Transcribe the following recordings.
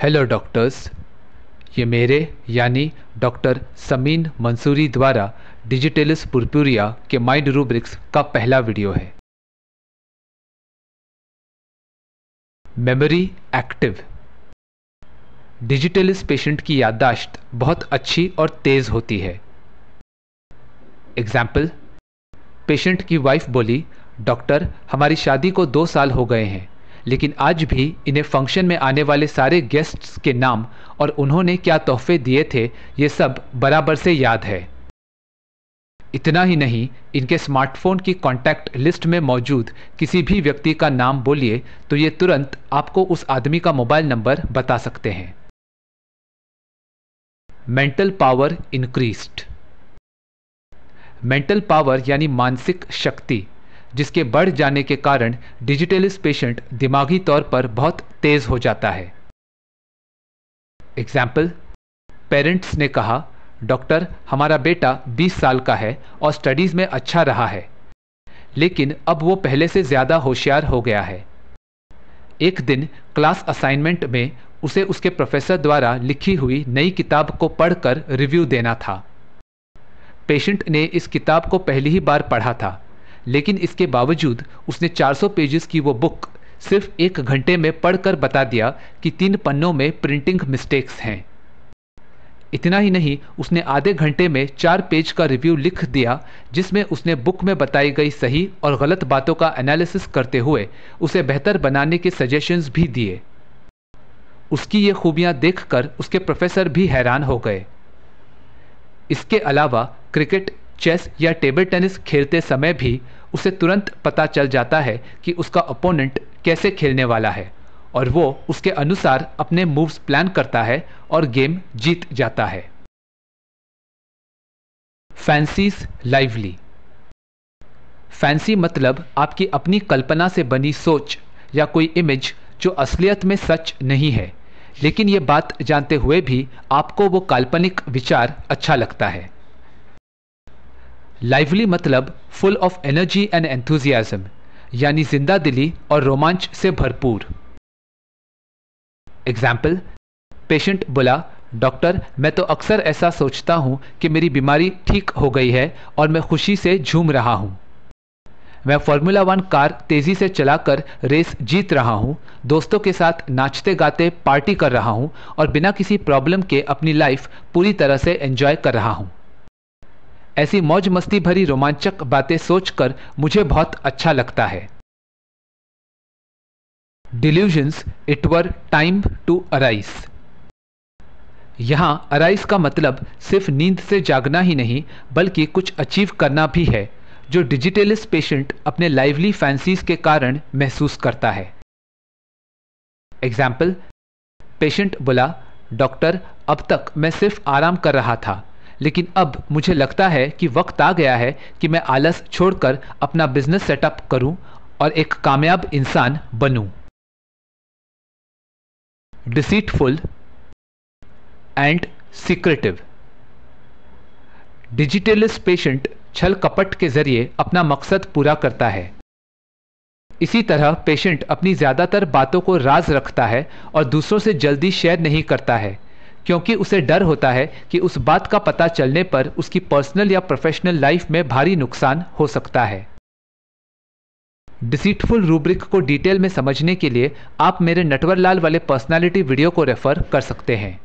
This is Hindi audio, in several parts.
Hello doctors. ये मेरे यानी डॉक्टर समीन मंसूरी द्वारा डिजिटेलिस पुरपुरिया के माइंड रूब्रिक्स का पहला वीडियो है। Memory active. डिजिटेलिस पेशेंट की याददाश्त बहुत अच्छी और तेज़ होती है। एग्जाम्पल, पेशेंट की वाइफ बोली, डॉक्टर हमारी शादी को 2 साल हो गए हैं, लेकिन आज भी इन्हें फंक्शन में आने वाले सारे गेस्ट्स के नाम और उन्होंने क्या तोहफे दिए थे ये सब बराबर से याद है। इतना ही नहीं, इनके स्मार्टफोन की कॉन्टैक्ट लिस्ट में मौजूद किसी भी व्यक्ति का नाम बोलिए तो ये तुरंत आपको उस आदमी का मोबाइल नंबर बता सकते हैं। Mental power increased. Mental power यानी मानसिक शक्ति जिसके बढ़ जाने के कारण डिजिटेलिस पेशेंट दिमागी तौर पर बहुत तेज हो जाता है। एग्जाम्पल, पेरेंट्स ने कहा, डॉक्टर हमारा बेटा 20 साल का है और स्टडीज में अच्छा रहा है, लेकिन अब वो पहले से ज़्यादा होशियार हो गया है। एक दिन क्लास असाइनमेंट में उसे उसके प्रोफेसर द्वारा लिखी हुई नई किताब को पढ़कर रिव्यू देना था। पेशेंट ने इस किताब को पहली ही बार पढ़ा था, लेकिन इसके बावजूद उसने 400 पेजेस की वो बुक सिर्फ 1 घंटे में पढ़कर बता दिया कि 3 पन्नों में प्रिंटिंग मिस्टेक्स हैं। इतना ही नहीं, उसने आधे घंटे में 4 पेज का रिव्यू लिख दिया जिसमें उसने बुक में बताई गई सही और गलत बातों का एनालिसिस करते हुए उसे बेहतर बनाने के सजेशंस भी दिए। उसकी ये खूबियां देखकर उसके प्रोफेसर भी हैरान हो गए। इसके अलावा क्रिकेट, चेस या टेबल टेनिस खेलते समय भी उसे तुरंत पता चल जाता है कि उसका ओपोनेंट कैसे खेलने वाला है और वो उसके अनुसार अपने मूव्स प्लान करता है और गेम जीत जाता है। Fancies lively. फैंसी मतलब आपकी अपनी कल्पना से बनी सोच या कोई इमेज जो असलियत में सच नहीं है, लेकिन ये बात जानते हुए भी आपको वो काल्पनिक विचार अच्छा लगता है। लाइवली मतलब full of energy and enthusiasm, यानी जिंदा दिली और रोमांच से भरपूर। एग्जाम्पल, पेशेंट बोला, डॉक्टर मैं तो अक्सर ऐसा सोचता हूं कि मेरी बीमारी ठीक हो गई है और मैं खुशी से झूम रहा हूं। मैं फार्मूला 1 कार तेजी से चलाकर रेस जीत रहा हूं, दोस्तों के साथ नाचते गाते पार्टी कर रहा हूं और बिना किसी प्रॉब्लम के अपनी लाइफ पूरी तरह से एंजॉय कर रहा हूं। ऐसी मौज मस्ती भरी रोमांचक बातें सोचकर मुझे बहुत अच्छा लगता है। Delusions it were time to arise. यहां अराइज का मतलब सिर्फ नींद से जागना ही नहीं बल्कि कुछ अचीव करना भी है, जो डिजिटेलिस पेशेंट अपने लाइवली फैंसीज के कारण महसूस करता है। एग्जाम्पल, पेशेंट बोला, डॉक्टर अब तक मैं सिर्फ आराम कर रहा था, लेकिन अब मुझे लगता है कि वक्त आ गया है कि मैं आलस छोड़कर अपना बिजनेस सेटअप करूं और एक कामयाब इंसान बनूं। Deceitful and secretive. Digitalis patient छल कपट के जरिए अपना मकसद पूरा करता है। इसी तरह पेशेंट अपनी ज़्यादातर बातों को राज रखता है और दूसरों से जल्दी शेयर नहीं करता है, क्योंकि उसे डर होता है कि उस बात का पता चलने पर उसकी पर्सनल या प्रोफेशनल लाइफ में भारी नुकसान हो सकता है। डिसीटफुल रूब्रिक को डिटेल में समझने के लिए आप मेरे नटवरलाल वाले पर्सनालिटी वीडियो को रेफर कर सकते हैं।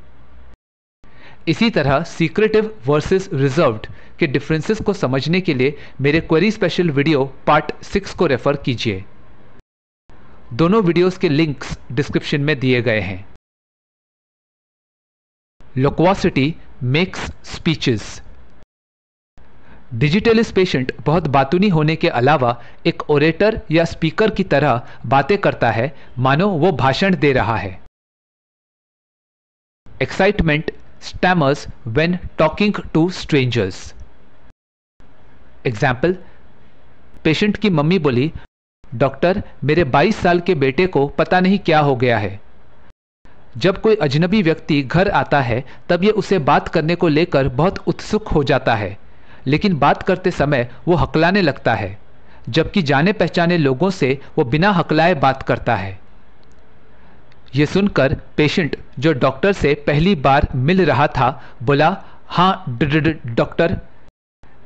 इसी तरह सीक्रेटिव वर्सेस रिजर्व्ड के डिफरेंसेस को समझने के लिए मेरे क्वेरी स्पेशल वीडियो पार्ट 6 को रेफर कीजिए। दोनों वीडियोस के लिंक्स डिस्क्रिप्शन में दिए गए हैं। लोक्वासिटी मेक्स स्पीचेस। डिजिटेलिस पेशेंट बहुत बातूनी होने के अलावा एक ओरेटर या स्पीकर की तरह बातें करता है, मानो वो भाषण दे रहा है। Excitement stammers when talking to strangers. Example, patient की मम्मी बोली, डॉक्टर मेरे 22 साल के बेटे को पता नहीं क्या हो गया है। जब कोई अजनबी व्यक्ति घर आता है तब ये उसे बात करने को लेकर बहुत उत्सुक हो जाता है, लेकिन बात करते समय वो हकलाने लगता है, जबकि जाने पहचाने लोगों से वो बिना हकलाए बात करता है। ये सुनकर पेशेंट, जो डॉक्टर से पहली बार मिल रहा था, बोला, हाँ डॉक्टर,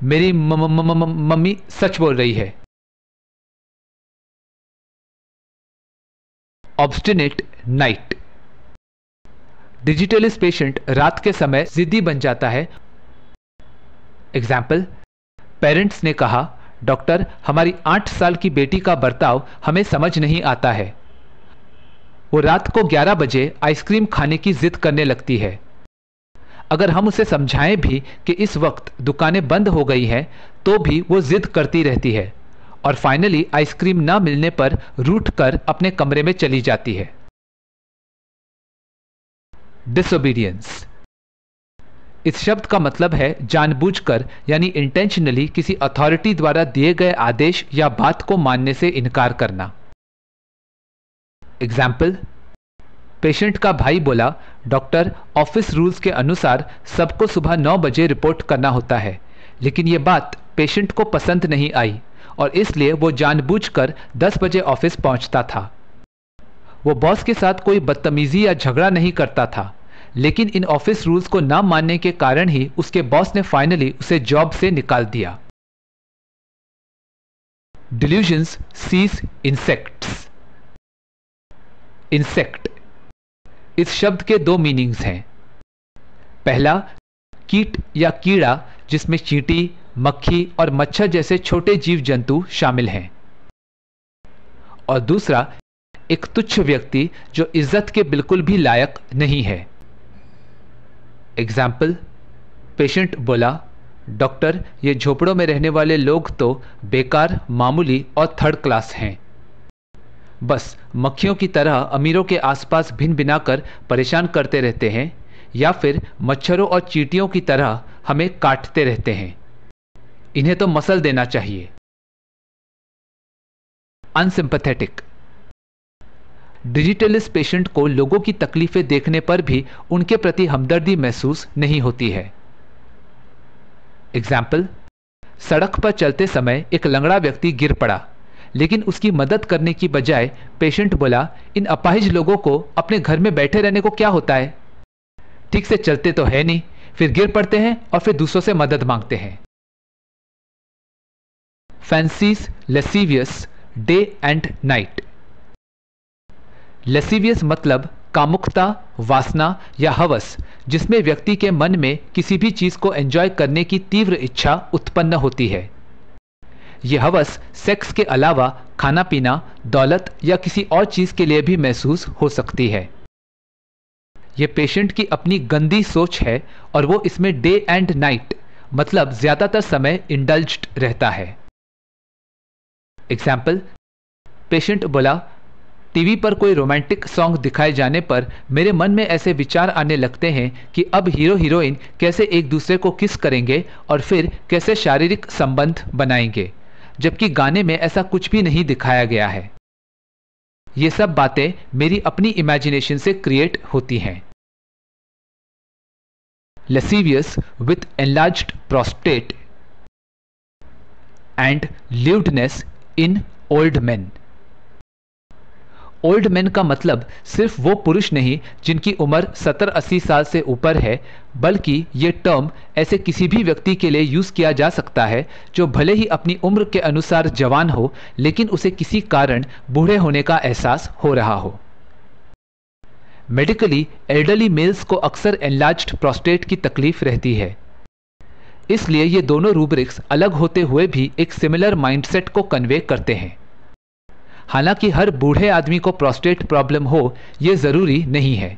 मेरी मम्मी सच बोल रही है। Obstinate night. डिजिटलिस्ट पेशेंट रात के समय जिद्दी बन जाता है। एग्जाम्पल, पेरेंट्स ने कहा, डॉक्टर, हमारी 8 साल की बेटी का बर्ताव हमें समझ नहीं आता है। वो रात को 11 बजे आइसक्रीम खाने की जिद करने लगती है। अगर हम उसे समझाएं भी कि इस वक्त दुकानें बंद हो गई हैं, तो भी वो जिद करती रहती है और फाइनली आइसक्रीम ना मिलने पर रूठ कर अपने कमरे में चली जाती है। डिसोबीडियंस। इस शब्द का मतलब है जानबूझकर यानी इंटेंशनली किसी अथॉरिटी द्वारा दिए गए आदेश या बात को मानने से इनकार करना। एग्जाम्पल, पेशेंट का भाई बोला, डॉक्टर, ऑफिस रूल्स के अनुसार सबको सुबह 9 बजे रिपोर्ट करना होता है, लेकिन ये बात पेशेंट को पसंद नहीं आई और इसलिए वो जानबूझकर 10 बजे ऑफिस पहुंचता था। वो बॉस के साथ कोई बदतमीजी या झगड़ा नहीं करता था, लेकिन इन ऑफिस रूल्स को ना मानने के कारण ही उसके बॉस ने फाइनली उसे जॉब से निकाल दिया। Delusions seize insects. इंसेक्ट, इस शब्द के 2 मीनिंग्स हैं। पहला, कीट या कीड़ा, जिसमें चींटी, मक्खी और मच्छर जैसे छोटे जीव जंतु शामिल हैं। और दूसरा, एक तुच्छ व्यक्ति जो इज्जत के बिल्कुल भी लायक नहीं है। एग्जाम्पल, पेशेंट बोला, डॉक्टर, ये झोपड़ों में रहने वाले लोग तो बेकार, मामूली और थर्ड क्लास हैं। बस मक्खियों की तरह अमीरों के आसपास भिन भिनाकर परेशान करते रहते हैं, या फिर मच्छरों और चींटियों की तरह हमें काटते रहते हैं। इन्हें तो मसल देना चाहिए। अनसिंपैथेटिक। डिजिटलिस्ट पेशेंट को लोगों की तकलीफें देखने पर भी उनके प्रति हमदर्दी महसूस नहीं होती है। एग्जाम्पल, सड़क पर चलते समय एक लंगड़ा व्यक्ति गिर पड़ा, लेकिन उसकी मदद करने की बजाय पेशेंट बोला, इन अपाहिज लोगों को अपने घर में बैठे रहने को क्या होता है, ठीक से चलते तो है नहीं, फिर गिर पड़ते हैं और फिर दूसरों से मदद मांगते हैं। Fancies lascivious day and night. Lascivious मतलब कामुकता, वासना या हवस, जिसमें व्यक्ति के मन में किसी भी चीज को एंजॉय करने की तीव्र इच्छा उत्पन्न होती है। यह हवस सेक्स के अलावा खाना पीना, दौलत या किसी और चीज के लिए भी महसूस हो सकती है। यह पेशेंट की अपनी गंदी सोच है और वो इसमें डे एंड नाइट मतलब ज्यादातर समय इंडल्ज्ड रहता है। एग्जाम्पल, पेशेंट बोला, टीवी पर कोई रोमांटिक सॉन्ग दिखाए जाने पर मेरे मन में ऐसे विचार आने लगते हैं कि अब हीरो हीरोइन कैसे एक दूसरे को किस करेंगे और फिर कैसे शारीरिक संबंध बनाएंगे, जबकि गाने में ऐसा कुछ भी नहीं दिखाया गया है। ये सब बातें मेरी अपनी इमेजिनेशन से क्रिएट होती हैं। Lascivious with enlarged prostate and lewdness in old men. Old man का मतलब सिर्फ वो पुरुष नहीं जिनकी उम्र 70-80 साल से ऊपर है, बल्कि ये टर्म ऐसे किसी भी व्यक्ति के लिए यूज किया जा सकता है जो भले ही अपनी उम्र के अनुसार जवान हो, लेकिन उसे किसी कारण बूढ़े होने का एहसास हो रहा हो। मेडिकली एल्डरली मेल्स को अक्सर एनलार्ज्ड प्रोस्टेट की तकलीफ रहती है, इसलिए ये दोनों रूब्रिक्स अलग होते हुए भी एक सिमिलर माइंडसेट को कन्वे करते हैं। हालांकि हर बूढ़े आदमी को प्रोस्टेट प्रॉब्लम हो यह जरूरी नहीं है।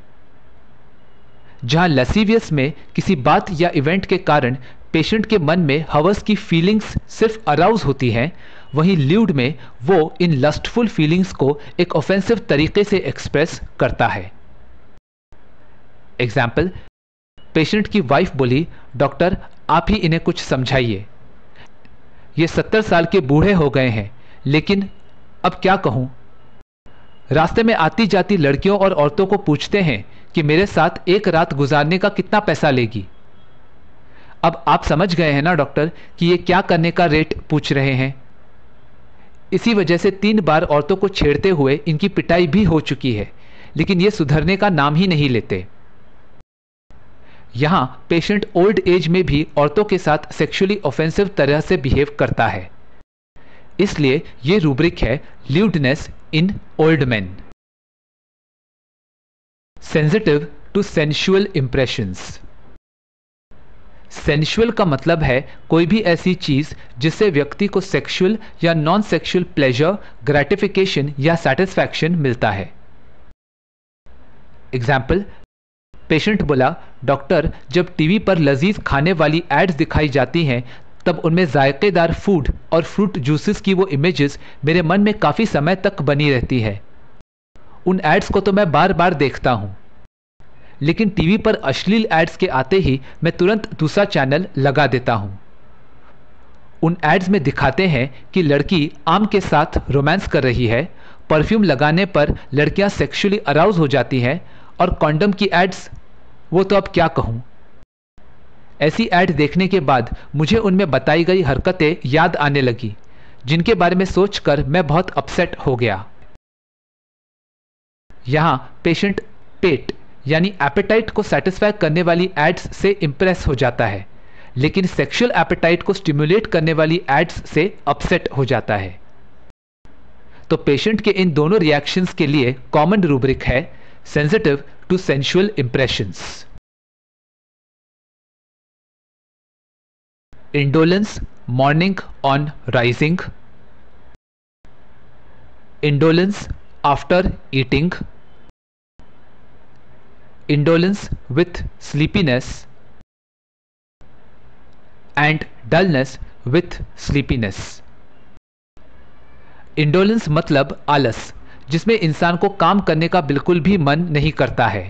जहां लसीवियस में किसी बात या इवेंट के कारण पेशेंट के मन में हवस की फीलिंग्स सिर्फ अराउज होती हैं, वहीं ल्यूड में वो इन लस्टफुल फीलिंग्स को एक ऑफेंसिव तरीके से एक्सप्रेस करता है। एग्जाम्पल, पेशेंट की वाइफ बोली, डॉक्टर आप ही इन्हें कुछ समझाइए, ये 70 साल के बूढ़े हो गए हैं, लेकिन अब क्या कहूं। रास्ते में आती जाती लड़कियों और औरतों को पूछते हैं कि मेरे साथ एक रात गुजारने का कितना पैसा लेगी। अब आप समझ गए हैं ना डॉक्टर कि ये क्या करने का रेट पूछ रहे हैं। इसी वजह से 3 बार औरतों को छेड़ते हुए इनकी पिटाई भी हो चुकी है, लेकिन ये सुधरने का नाम ही नहीं लेते। यहां पेशेंट ओल्ड एज में भी औरतों के साथ सेक्सुअली ऑफेंसिव तरह से बिहेव करता है, इसलिए ये रूब्रिक है lewdness in old man. Sensitive to sensual impressions. Sensual का मतलब है कोई भी ऐसी चीज जिससे व्यक्ति को सेक्सुअल या नॉन सेक्सुअल प्लेजर, ग्रेटिफिकेशन या सेटिस्फैक्शन मिलता है। एग्जाम्पल, पेशेंट बोला, डॉक्टर जब टीवी पर लजीज खाने वाली एड्स दिखाई जाती हैं तब उनमें जायकेदार फूड और फ्रूट जूसेस की वो इमेजेस मेरे मन में काफ़ी समय तक बनी रहती है। उन एड्स को तो मैं बार बार देखता हूँ, लेकिन टीवी पर अश्लील एड्स के आते ही मैं तुरंत दूसरा चैनल लगा देता हूँ। उन एड्स में दिखाते हैं कि लड़की आम के साथ रोमांस कर रही है, परफ्यूम लगाने पर लड़कियां सेक्सुअली अराउज हो जाती हैं, और कॉन्डम की एड्स, वो तो अब क्या कहूँ। ऐसी ऐड देखने के बाद मुझे उनमें बताई गई हरकतें याद आने लगी, जिनके बारे में सोचकर मैं बहुत अपसेट हो गया। यहां पेशेंट पेट यानी एपेटाइट को सेटिस्फाई करने वाली एड्स से इंप्रेस हो जाता है, लेकिन सेक्सुअल एपेटाइट को स्टिमुलेट करने वाली एड्स से अपसेट हो जाता है। तो पेशेंट के इन दोनों रिएक्शंस के लिए कॉमन रूब्रिक है sensitive to sensual impressions. Indolence morning on rising, indolence after eating, indolence with sleepiness and dullness with sleepiness। Indolence मतलब आलस, जिसमें इंसान को काम करने का बिल्कुल भी मन नहीं करता है,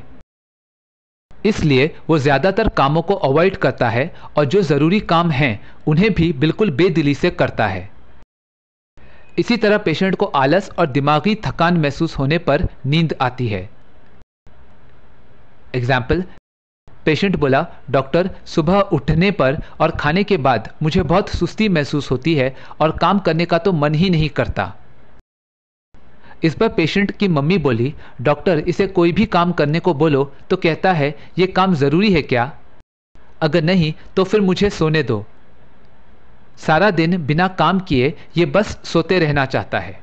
इसलिए वो ज्यादातर कामों को अवॉइड करता है और जो जरूरी काम हैं उन्हें भी बिल्कुल बेदिली से करता है। इसी तरह पेशेंट को आलस और दिमागी थकान महसूस होने पर नींद आती है। एग्जाम्पल, पेशेंट बोला, डॉक्टर सुबह उठने पर और खाने के बाद मुझे बहुत सुस्ती महसूस होती है और काम करने का तो मन ही नहीं करता। इस पर पेशेंट की मम्मी बोली, डॉक्टर इसे कोई भी काम करने को बोलो तो कहता है ये काम ज़रूरी है क्या? अगर नहीं तो फिर मुझे सोने दो। सारा दिन बिना काम किए ये बस सोते रहना चाहता है।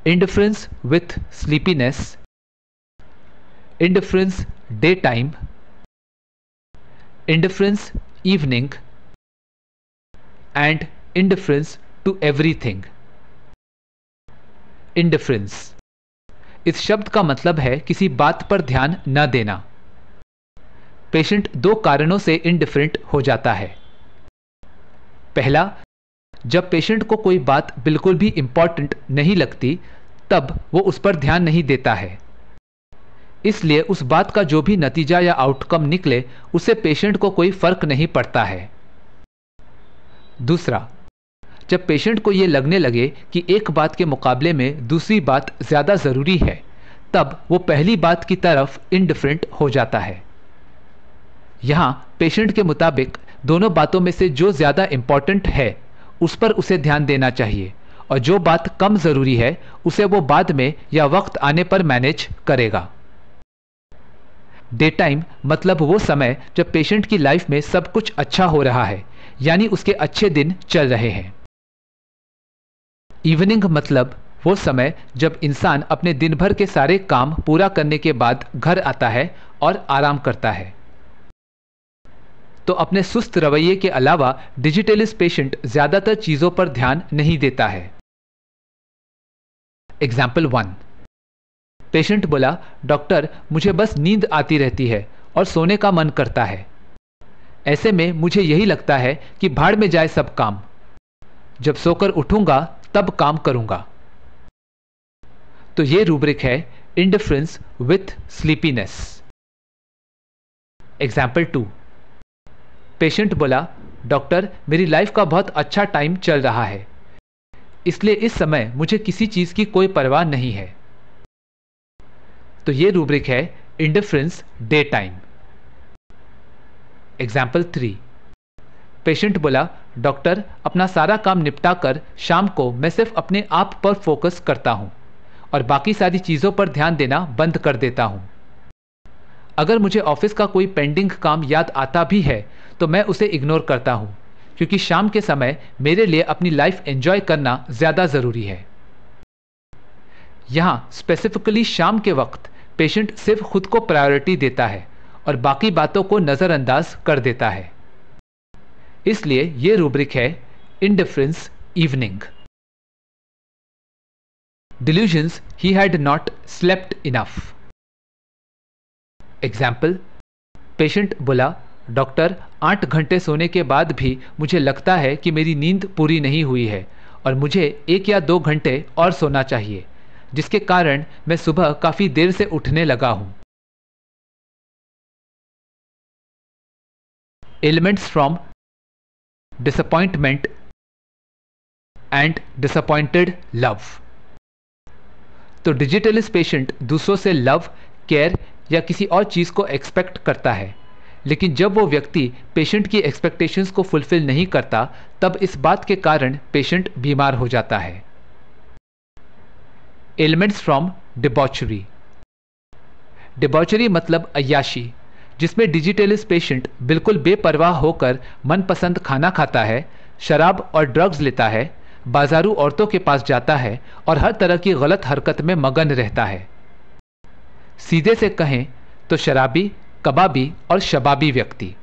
Indifference with sleepiness, indifference daytime, indifference evening and indifference to everything। indifference इस शब्द का मतलब है किसी बात पर ध्यान न देना। पेशेंट दो कारणों से इंडिफरेंट हो जाता है। पहला, जब पेशेंट को कोई बात बिल्कुल भी इंपॉर्टेंट नहीं लगती तब वो उस पर ध्यान नहीं देता है, इसलिए उस बात का जो भी नतीजा या आउटकम निकले उससे पेशेंट को कोई फर्क नहीं पड़ता है। दूसरा, जब पेशेंट को ये लगने लगे कि एक बात के मुकाबले में दूसरी बात ज़्यादा ज़रूरी है तब वो पहली बात की तरफ इंडिफरेंट हो जाता है। यहाँ पेशेंट के मुताबिक दोनों बातों में से जो ज़्यादा इंपॉर्टेंट है उस पर उसे ध्यान देना चाहिए और जो बात कम ज़रूरी है उसे वो बाद में या वक्त आने पर मैनेज करेगा। डे टाइम मतलब वो समय जब पेशेंट की लाइफ में सब कुछ अच्छा हो रहा है, यानी उसके अच्छे दिन चल रहे हैं। इवनिंग मतलब वो समय जब इंसान अपने दिन भर के सारे काम पूरा करने के बाद घर आता है और आराम करता है। तो अपने सुस्त रवैये के अलावा डिजिटलिस्ट पेशेंट ज्यादातर चीजों पर ध्यान नहीं देता है। एग्जाम्पल 1, पेशेंट बोला, डॉक्टर मुझे बस नींद आती रहती है और सोने का मन करता है। ऐसे में मुझे यही लगता है कि भाड़ में जाए सब काम, जब सोकर उठूंगा तब काम करूंगा। तो ये रूब्रिक है indifference with sleepiness. Example 2, patient बोला, डॉक्टर मेरी लाइफ का बहुत अच्छा टाइम चल रहा है, इसलिए इस समय मुझे किसी चीज की कोई परवाह नहीं है। तो ये रूब्रिक है indifference day time. Example 3, patient बोला, डॉक्टर अपना सारा काम निपटा कर शाम को मैं सिर्फ अपने आप पर फोकस करता हूं और बाकी सारी चीज़ों पर ध्यान देना बंद कर देता हूँ। अगर मुझे ऑफिस का कोई पेंडिंग काम याद आता भी है तो मैं उसे इग्नोर करता हूँ, क्योंकि शाम के समय मेरे लिए अपनी लाइफ एंजॉय करना ज़्यादा ज़रूरी है। यहाँ स्पेसिफिकली शाम के वक्त पेशेंट सिर्फ खुद को प्रायोरिटी देता है और बाकी बातों को नज़रअंदाज कर देता है। इसलिए ये रूब्रिक है indifference evening. Delusions, he had not slept enough. Example, patient बोला, डॉक्टर 8 घंटे सोने के बाद भी मुझे लगता है कि मेरी नींद पूरी नहीं हुई है और मुझे 1 या 2 घंटे और सोना चाहिए, जिसके कारण मैं सुबह काफ़ी देर से उठने लगा हूँ। Elements from disappointment and disappointed love. तो डिजिटलिस्ट पेशेंट दूसरों से लव, केयर या किसी और चीज़ को एक्सपेक्ट करता है, लेकिन जब वो व्यक्ति पेशेंट की एक्सपेक्टेशंस को फुलफिल नहीं करता तब इस बात के कारण पेशेंट बीमार हो जाता है। Elements from debauchery. डिबॉचरी मतलब अय्याशी, जिसमें डिजिटलिस्ट पेशेंट बिल्कुल बेपरवाह होकर मनपसंद खाना खाता है, शराब और ड्रग्स लेता है, बाजारू औरतों के पास जाता है और हर तरह की गलत हरकत में मगन रहता है। सीधे से कहें तो शराबी, कबाबी और शबाबी व्यक्ति।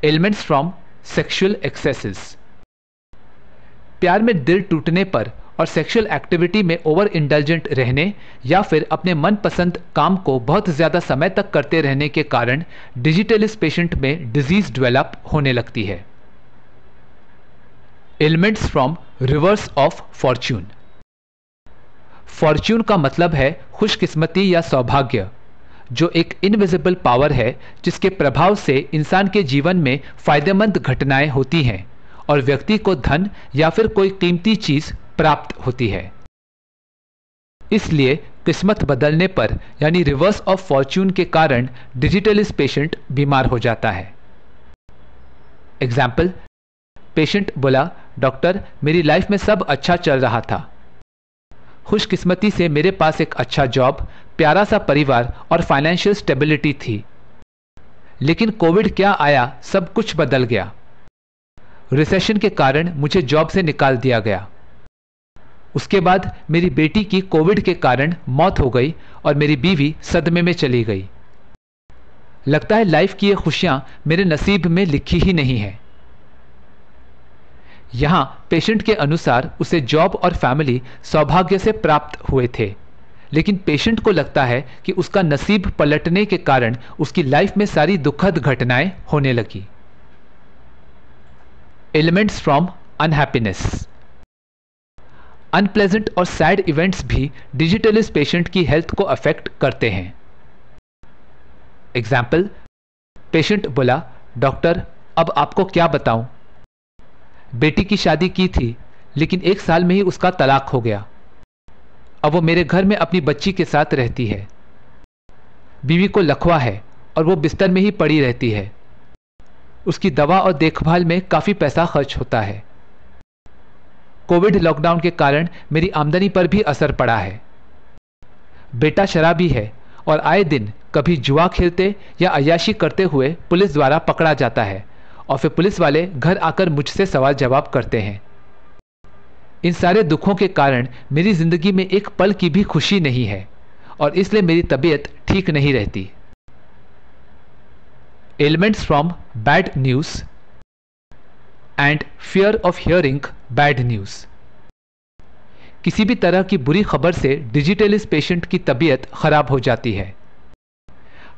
Elements from sexual axes. प्यार में दिल टूटने पर और सेक्सुअल एक्टिविटी में ओवर इंडल्जेंट रहने या फिर अपने मनपसंद काम को बहुत ज़्यादा समय तक करते रहने के कारण डिजिटलिस्ट पेशेंट में डिजीज डेवलप होने लगती है। Elements from reverse of Fortune. Fortune का मतलब है खुशकिस्मती या सौभाग्य, जो एक इनविजिबल पावर है जिसके प्रभाव से इंसान के जीवन में फायदेमंद घटनाएं होती हैं और व्यक्ति को धन या फिर कोई कीमती चीज प्राप्त होती है। इसलिए किस्मत बदलने पर यानी रिवर्स ऑफ फॉर्च्यून के कारण डिजिटलिस्ट पेशेंट बीमार हो जाता है। एग्जाम्पल, पेशेंट बोला, डॉक्टर मेरी लाइफ में सब अच्छा चल रहा था, खुशकिस्मती से मेरे पास एक अच्छा जॉब, प्यारा सा परिवार और फाइनेंशियल स्टेबिलिटी थी, लेकिन कोविड क्या आया, सब कुछ बदल गया। रिसेशन के कारण मुझे जॉब से निकाल दिया गया। उसके बाद मेरी बेटी की कोविड के कारण मौत हो गई और मेरी बीवी सदमे में चली गई। लगता है लाइफ की ये खुशियां मेरे नसीब में लिखी ही नहीं है। यहां पेशेंट के अनुसार उसे जॉब और फैमिली सौभाग्य से प्राप्त हुए थे, लेकिन पेशेंट को लगता है कि उसका नसीब पलटने के कारण उसकी लाइफ में सारी दुखद घटनाएं होने लगी। Elements from unhappiness. अनप्लेजेंट और सैड इवेंट्स भी डिजिटलिस्ट पेशेंट की हेल्थ को अफेक्ट करते हैं। एग्जाम्पल, पेशेंट बोला, डॉक्टर अब आपको क्या बताऊं, बेटी की शादी की थी लेकिन 1 साल में ही उसका तलाक हो गया। अब वो मेरे घर में अपनी बच्ची के साथ रहती है। बीवी को लकवा है और वो बिस्तर में ही पड़ी रहती है। उसकी दवा और देखभाल में काफ़ी पैसा खर्च होता है। कोविड लॉकडाउन के कारण मेरी आमदनी पर भी असर पड़ा है। बेटा शराबी है और आए दिन कभी जुआ खेलते या अय्याशी करते हुए पुलिस द्वारा पकड़ा जाता है और फिर पुलिस वाले घर आकर मुझसे सवाल जवाब करते हैं। इन सारे दुखों के कारण मेरी जिंदगी में एक पल की भी खुशी नहीं है और इसलिए मेरी तबीयत ठीक नहीं रहती। Elements from bad news and fear of hearing bad news. किसी भी तरह की बुरी खबर से डिजिटलिस्ट पेशेंट की तबीयत खराब हो जाती है।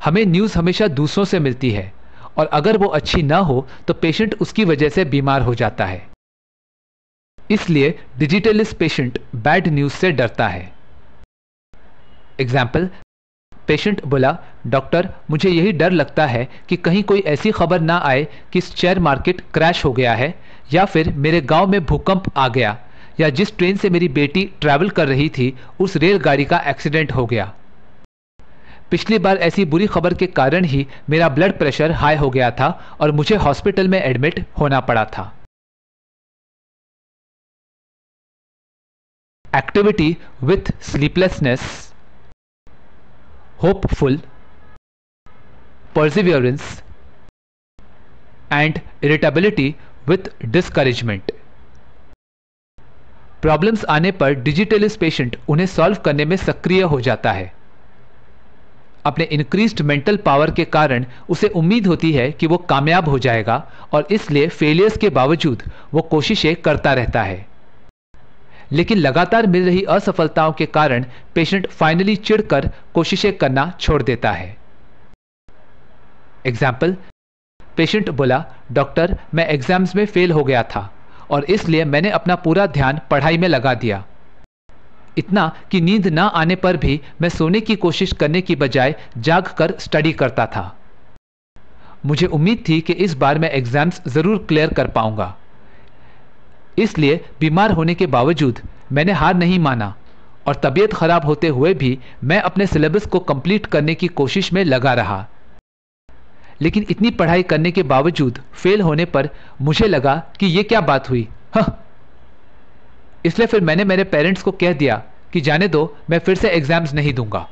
हमें न्यूज़ हमेशा दूसरों से मिलती है और अगर वो अच्छी ना हो तो पेशेंट उसकी वजह से बीमार हो जाता है। इसलिए डिजिटलिस्ट पेशेंट बैड न्यूज़ से डरता है। एग्जाम्पल, पेशेंट बोला, डॉक्टर मुझे यही डर लगता है कि कहीं कोई ऐसी खबर ना आए कि शेयर मार्केट क्रैश हो गया है या फिर मेरे गांव में भूकंप आ गया या जिस ट्रेन से मेरी बेटी ट्रैवल कर रही थी उस रेलगाड़ी का एक्सीडेंट हो गया। पिछली बार ऐसी बुरी खबर के कारण ही मेरा ब्लड प्रेशर हाई हो गया था और मुझे हॉस्पिटल में एडमिट होना पड़ा था। activity with sleeplessness, hopeful, perseverance, and irritability with discouragement. Problems आने पर डिजिटलिस्ट पेशेंट उन्हें सॉल्व करने में सक्रिय हो जाता है। अपने इंक्रीज्ड मेंटल पावर के कारण उसे उम्मीद होती है कि वो कामयाब हो जाएगा और इसलिए फेलियर्स के बावजूद वो कोशिशें करता रहता है। लेकिन लगातार मिल रही असफलताओं के कारण पेशेंट फाइनली चिढ़कर कोशिशें करना छोड़ देता है। एग्जाम्पल, पेशेंट बोला, डॉक्टर मैं एग्जाम्स में फेल हो गया था और इसलिए मैंने अपना पूरा ध्यान पढ़ाई में लगा दिया, इतना कि नींद ना आने पर भी मैं सोने की कोशिश करने की बजाय जागकर स्टडी करता था। मुझे उम्मीद थी कि इस बार मैं एग्जाम्स जरूर क्लियर कर पाऊंगा, इसलिए बीमार होने के बावजूद मैंने हार नहीं माना और तबीयत खराब होते हुए भी मैं अपने सिलेबस को कंप्लीट करने की कोशिश में लगा रहा। लेकिन इतनी पढ़ाई करने के बावजूद फेल होने पर मुझे लगा कि ये क्या बात हुई, इसलिए फिर मैंने मेरे पेरेंट्स को कह दिया कि जाने दो, मैं फिर से एग्जाम्स नहीं दूंगा।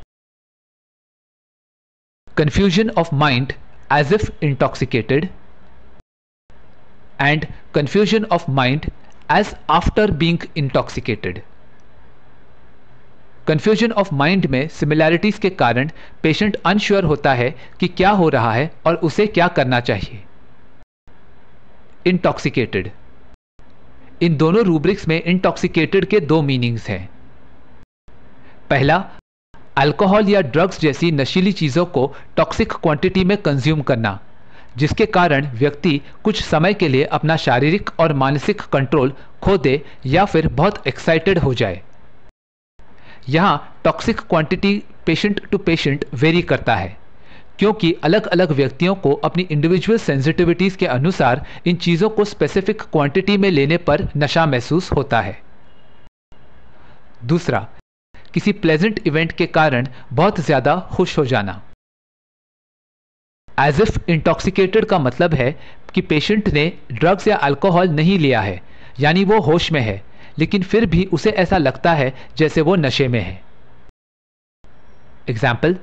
Confusion of mind as if intoxicated and confusion of mind as after being intoxicated. Confusion of mind में सिमिलैरिटीज के कारण पेशेंट अनश्योर होता है कि क्या हो रहा है और उसे क्या करना चाहिए। इंटॉक्सिकेटेड, इन दोनों रूब्रिक्स में इंटॉक्सिकेटेड के दो मीनिंग्स हैं। पहला, अल्कोहल या ड्रग्स जैसी नशीली चीजों को टॉक्सिक क्वांटिटी में कंज्यूम करना, जिसके कारण व्यक्ति कुछ समय के लिए अपना शारीरिक और मानसिक कंट्रोल खो दे या फिर बहुत एक्साइटेड हो जाए। यहां toxic quantity patient to patient vary करता है, क्योंकि अलग अलग व्यक्तियों को अपनी इंडिविजुअल सेंसिटिविटीज के अनुसार इन चीजों को स्पेसिफिक क्वांटिटी में लेने पर नशा महसूस होता है। दूसरा, किसी प्लेजेंट इवेंट के कारण बहुत ज्यादा खुश हो जाना। एज इफ इंटॉक्सिकेटेड का मतलब है कि पेशेंट ने ड्रग्स या अल्कोहल नहीं लिया है, यानी वो होश में है, लेकिन फिर भी उसे ऐसा लगता है जैसे वो नशे में है। एग्जाम्पल,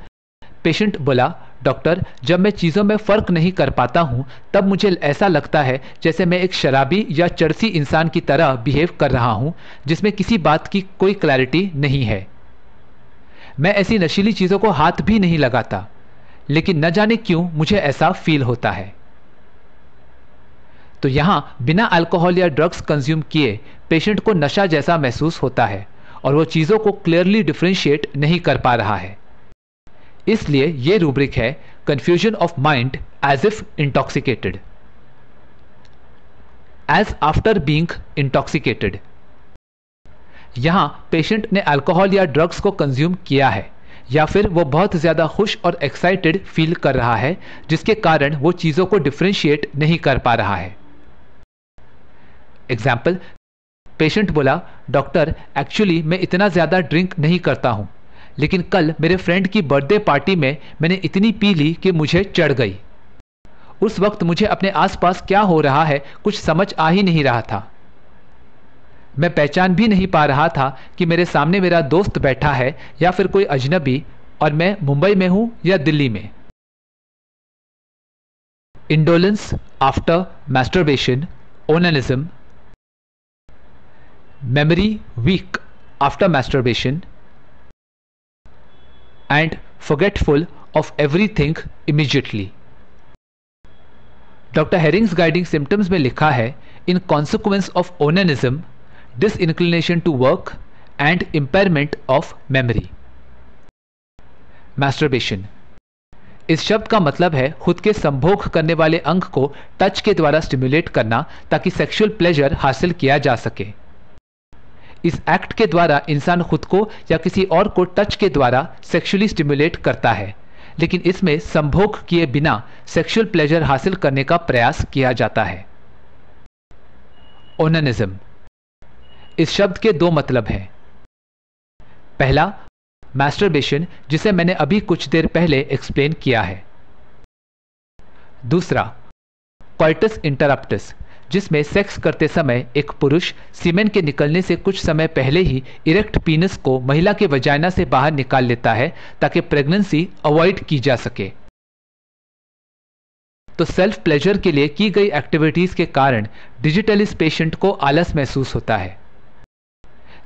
पेशेंट बोला, डॉक्टर जब मैं चीज़ों में फ़र्क नहीं कर पाता हूं तब मुझे ऐसा लगता है जैसे मैं एक शराबी या चरसी इंसान की तरह बिहेव कर रहा हूं जिसमें किसी बात की कोई क्लैरिटी नहीं है। मैं ऐसी नशीली चीज़ों को हाथ भी नहीं लगाता, लेकिन न जाने क्यों मुझे ऐसा फील होता है। तो यहां बिना अल्कोहल या ड्रग्स कंज्यूम किए पेशेंट को नशा जैसा महसूस होता है और वो चीज़ों को क्लियरली डिफरेंशिएट नहीं कर पा रहा है। इसलिए ये रूब्रिक है confusion of mind as if intoxicated. As after being intoxicated, यहां पेशेंट ने अल्कोहल या ड्रग्स को कंज्यूम किया है या फिर वो बहुत ज्यादा खुश और एक्साइटेड फील कर रहा है, जिसके कारण वो चीजों को डिफरेंशिएट नहीं कर पा रहा है। एग्जाम्पल, पेशेंट बोला, डॉक्टर एक्चुअली मैं इतना ज्यादा ड्रिंक नहीं करता हूं, लेकिन कल मेरे फ्रेंड की बर्थडे पार्टी में मैंने इतनी पी ली कि मुझे चढ़ गई। उस वक्त मुझे अपने आसपास क्या हो रहा है कुछ समझ आ ही नहीं रहा था। मैं पहचान भी नहीं पा रहा था कि मेरे सामने मेरा दोस्त बैठा है या फिर कोई अजनबी, और मैं मुंबई में हूं या दिल्ली में। Indolence after masturbation, onanism, memory weak after masturbation, and forgetful of everything immediately. Doctor Hering's guiding symptoms में लिखा है, in consequence of onanism, disinclination to work and impairment of memory. Masturbation, इस शब्द का मतलब है खुद के संभोग करने वाले अंग को टच के द्वारा स्टिमुलेट करना ताकि सेक्सुअल प्लेजर हासिल किया जा सके। इस एक्ट के द्वारा इंसान खुद को या किसी और को टच के द्वारा सेक्सुअली स्टिमुलेट करता है, लेकिन इसमें संभोग किए बिना सेक्सुअल प्लेजर हासिल करने का प्रयास किया जाता है। ओनानिज्म, इस शब्द के दो मतलब हैं। पहला, मैस्टरबेशन, जिसे मैंने अभी कुछ देर पहले एक्सप्लेन किया है। दूसरा, कॉइटस इंटरप्टस, जिसमें सेक्स करते समय एक पुरुष सीमेन के निकलने से कुछ समय पहले ही इरेक्ट पीनस को महिला के वजाइना से बाहर निकाल लेता है ताकि प्रेगनेंसी अवॉइड की जा सके। तो सेल्फ प्लेजर के लिए की गई एक्टिविटीज के कारण डिजिटलिस पेशेंट को आलस महसूस होता है।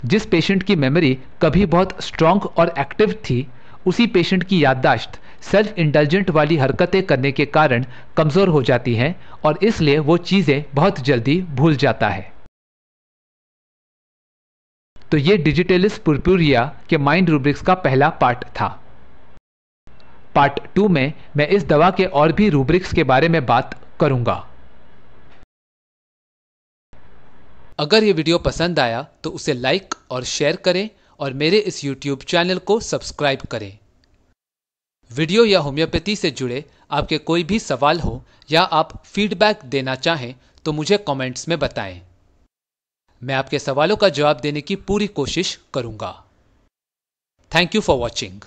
जिस पेशेंट की मेमोरी कभी बहुत स्ट्रांग और एक्टिव थी, उसी पेशेंट की याददाश्त सेल्फ इंडल्जेंट वाली हरकतें करने के कारण कमजोर हो जाती हैं और इसलिए वो चीजें बहुत जल्दी भूल जाता है। तो ये डिजिटलिस पुरपुरिया के माइंड रूब्रिक्स का पहला पार्ट था। पार्ट 2 में मैं इस दवा के और भी रूब्रिक्स के बारे में बात करूंगा। अगर ये वीडियो पसंद आया तो उसे लाइक और शेयर करें और मेरे इस YouTube चैनल को सब्सक्राइब करें। वीडियो या होम्योपैथी से जुड़े आपके कोई भी सवाल हो या आप फीडबैक देना चाहें तो मुझे कमेंट्स में बताएं। मैं आपके सवालों का जवाब देने की पूरी कोशिश करूंगा। Thank you for watching.